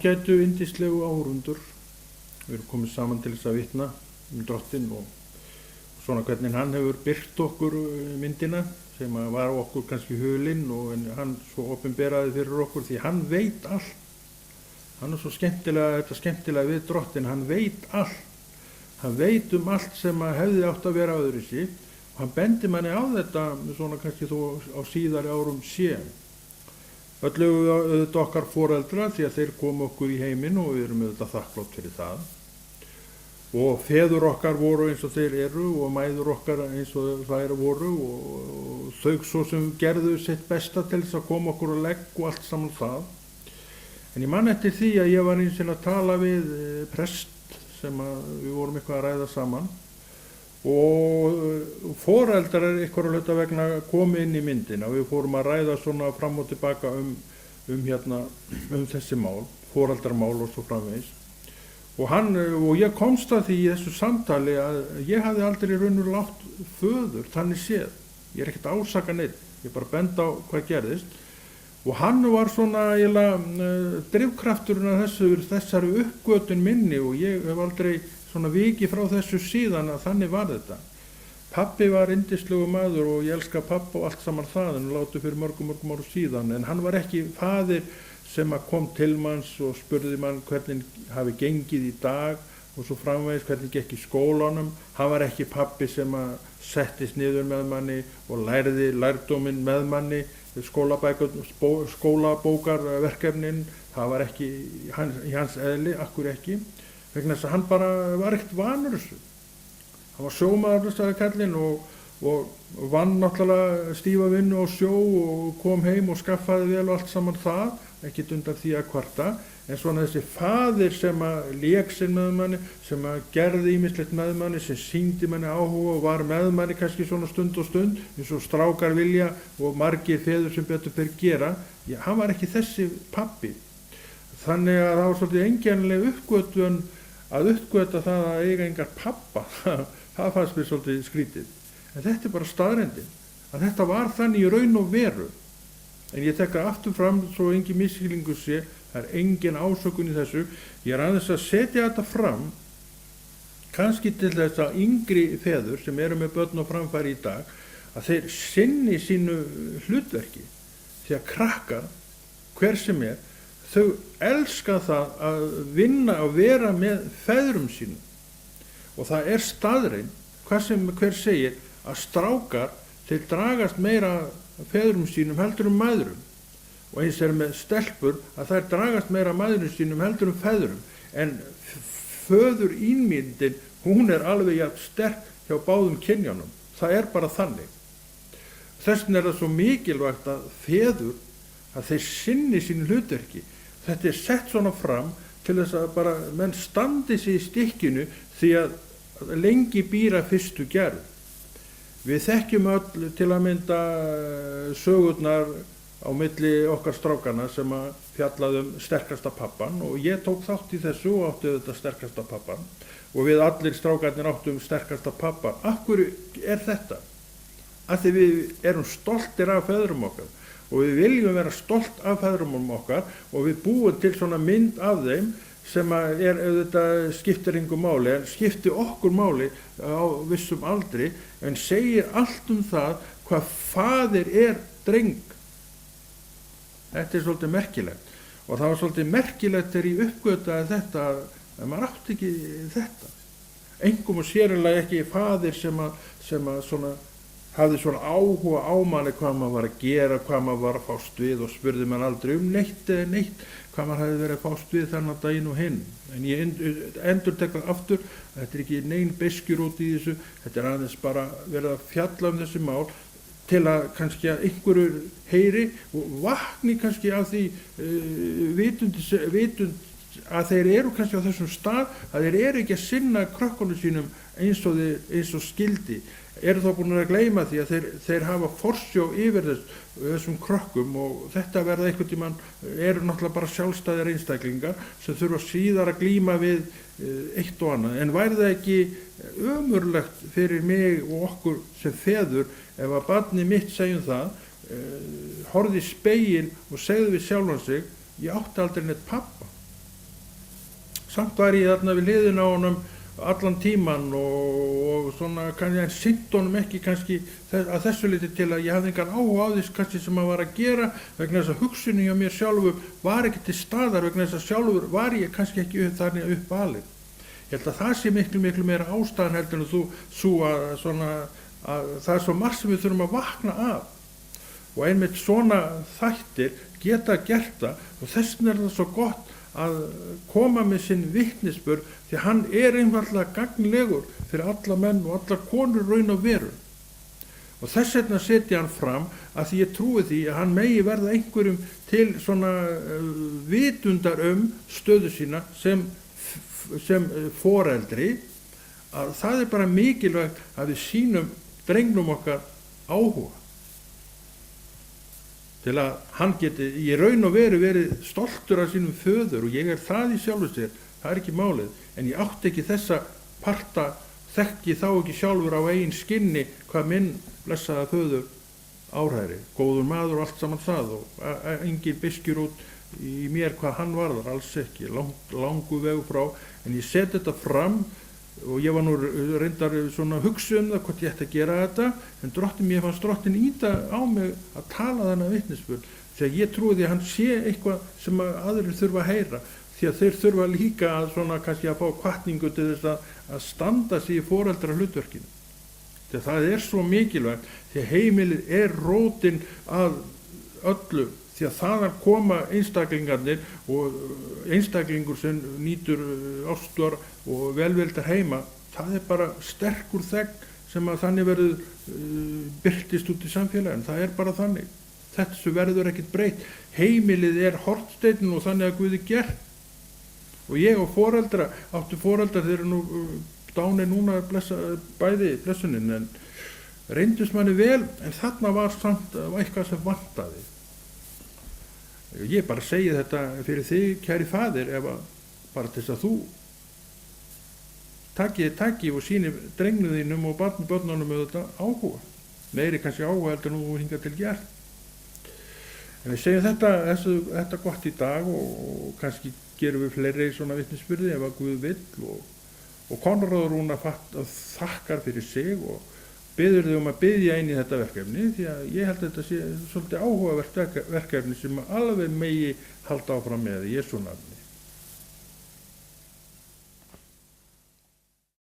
Ágætu yndislegu áhorfendur, við erum komið saman til þess að vitna drottinn og svona hvernig hann hefur birt okkur myndina sem var okkur kannski hulinn og hann svo opinberaði fyrir okkur því hann veit allt. Hann svo skemmtilega við drottinn, hann veit allt. Hann veit allt sem hefði átt að vera öðruvísi og hann bendi manni á þetta svona kannski þó á síðari árum sé. Öllu auðvitað okkar foreldra því að þeir komu okkur í heiminn og við erum auðvitað þakklátt fyrir það. Og feður okkar voru eins og þeir eru og mæður okkar eins og þær voru og þau svo sem gerðu sitt besta til þess að koma okkur að legg og allt saman það. En ég man eftir því að ég var eins og að tala við prest sem við vorum eitthvað að ræða saman og foreldrar eitthvað hluta vegna komu inn í myndina og við fórum að ræða svona fram og tilbaka um þessi mál, foreldrarmál og svo framvegis. Og ég komst að því í þessu samtali að ég hafði aldrei raunverulega átt föður, þannig séð. Ég er ekkert að ásaka neitt, ég bara benda á hvað gerðist. Og hann var svona drifkrafturinn að þessari uppgötun minni og ég hef aldrei svona vikið frá þessu síðan að þannig var þetta. Pabbi var yndislegur maður og ég elska pappa og allt saman það en látu fyrir mörgum árum síðan. En hann var ekki faðir sem kom til manns og spurði mann hvernig hafi gengið í dag og svo framvegis hvernig gekk í skólanum. Hann var ekki pabbi sem settist niður með manni og lærði lærdóminn með manni, skólabókarverkefnin. Það var ekki í hans eðli, akkur ekki. Vegna þess að hann bara var ekkert vanur þessu. Hann var sjómaður, sagði kallinn og vann náttúrulega stífa vinnu á sjó og kom heim og skaffaði vel og allt saman það, ekkert undan því að kvarta. En svona þessi faðir sem lék sér með manni, sem gerði ýmislegt með manni, sem sýndi manni áhuga og var með manni kannski svona stund og stund, eins og strákar vilja og margir feður sem betur fyrir gera, hann var ekki þessi pabbi. Þannig að það var svolítið einkennileg uppgötun að uppgöta það að eiga engar pappa, það fannst mér svolítið skrítið. En þetta bara staðreyndin, að þetta var þannig í raun og veru. En ég tek það aftur fram svo engin misskilningur sé, það engin ásökun í þessu. Ég aðeins að setja þetta fram, kannski til þess að yngri feður sem eru með börn og framfæri í dag, að þeir sinni sínu hlutverki. Því að krakkar, hver sem þau elska það að vinna og vera með feðrum sínum. Og það staðreyn, hver segir, að strákar, þeir dragast meira feðrum sínum heldur mæðrum. Og eins með stelpur að þær dragast meira mæðrum sínum heldur feðrum. En föður ímyndin, hún alveg jafn sterk hjá báðum kynjunum. Það bara þannig. Þess vegna það svo mikilvægt að feður, að þeir sinni sín hlutverki. Þetta sett svona fram til þess að bara menn standi sig í stykkinu því að lengi býra fyrstu gerð. Við þekkjum öll til að mynda sögurnar á milli okkar strákana sem fjallaði sterkasta pappan og ég tók þátt í þessu og átti þetta sterkasta pappan og við allir strákarnir áttum sterkasta pappa. Af hverju þetta? Af því við erum stoltir af feðrum okkar og við viljum vera stolt af feðrum okkar og við búum til svona mynd af þeim sem auðvitað skiptir engu máli, en skiptir okkur máli á vissum aldri, en segir allt það hvað faðir dreng. Þetta svolítið merkilegt. Og það var svolítið merkilegt þegar ég uppgötaði þetta, að maður átti ekki þetta. Engum og sérlega ekki faðir sem svona hafði svona áhuga á manni hvað maður var að gera, hvað maður var að fást við og spurði mann aldrei neitt hvað maður hefði verið að fást við þennan daginn og hinn. En ég endurtek það aftur, þetta ekki nein beiskjur út í þessu, þetta aðeins bara verið að fjalla þessi mál til að kannski að einhverjur heyri og vakni kannski af því vitund að þeir eru kannski á þessum stað að þeir eru ekki að sinna krökkunum sínum eins og skildi. Eru þá búin að gleyma því að þeir hafa forsjó yfir þessum krökkum og þetta verða einhvern tímann eru náttúrulega bara sjálfstæðir einstaklingar sem þurfa síðar að glíma við eitt og annað. En væri það ekki ömurlegt fyrir mig og okkur sem feður ef að barnið mitt segjum það, horfði í spegil og segði við sjálfan sig, ég átti aldrei neitt pappa. samt var ég þarna við hliðina á honum allan tíman og svona kannski en sinnt honum ekki kannski að þessu leyti til að ég hafði engan áhuga á þess kannski sem að var að gera vegna þess að hugsunin hjá mér sjálfur var ekki til staðar vegna þess að sjálfur var ég kannski ekki þannig uppalinn. Ég held að það sé miklu meira ástæðan heldur en þú að það svo margt sem við þurfum að vakna af og einmitt svona þættir geta gert það og þess vegna það svo gott að koma með sinn vitnisburð því hann einfaldlega gagnlegur fyrir alla menn og allar konur raun og veru. Og þess vegna setja hann fram að því ég trúi því að hann megi verða einhverjum til svona vitundar stöðu sína sem foreldri að það bara mikilvægt að við sýnum drengnum okkar áhuga. Til að hann geti í raun og veru verið stoltur af sínum föður og ég það í sjálfu sér, það ekki málið, en ég átti ekki þessa parta, þekki þá ekki sjálfur á eigin skinni hvað minn blessaða föður áhræri, góður maður og allt saman það og engin biskjur út í mér hvað hann varðar, alls ekki, langu vegu frá, en ég set þetta fram og ég var nú reyndar svona hugsa það hvort ég ætti að gera þetta en mér fannst Drottinn ýta á mig að tala þennan vitnisburð því að ég trúi því að hann sé eitthvað sem aðrir þurfa að heyra því að þeir þurfa líka að svona kannski að fá hvatningu til þess að standa sig í foreldra hlutverkinu því að það svo mikilvægt því að heimilið rótin að öllu því að þaðan koma einstaklingarnir og einstaklingur sem nýtur ástar og velvildar heima, það bara sterkur þegn sem að þannig verður birtist út í samfélaginu, það bara þannig. Þetta verður ekkert breytt. Heimilið hornsteinn og þannig að Guði gert. Og ég og áttu foreldrar, þeir nú dánir núna bæði blessunin, en reyndust manni vel, en þarna var samt eitthvað sem vantaði. Ég bara segi þetta fyrir þig, kæri faðir, bara til þess að þú taki og sýni drengnum þínum og barnabörnunum með þetta áhuga. Meiri kannski áhuga heldur nú hingað til gert. En við segjum þetta gott í dag og kannski gerum við fleiri svona vitnisburði ef að Guð vill og Konráð Rúnar þakkar fyrir sig og biður þau að biðja inn í þetta verkefni því að ég held að þetta sé svolítið áhugavert verkefni sem alveg megi halda áfram með í Jesú nafni.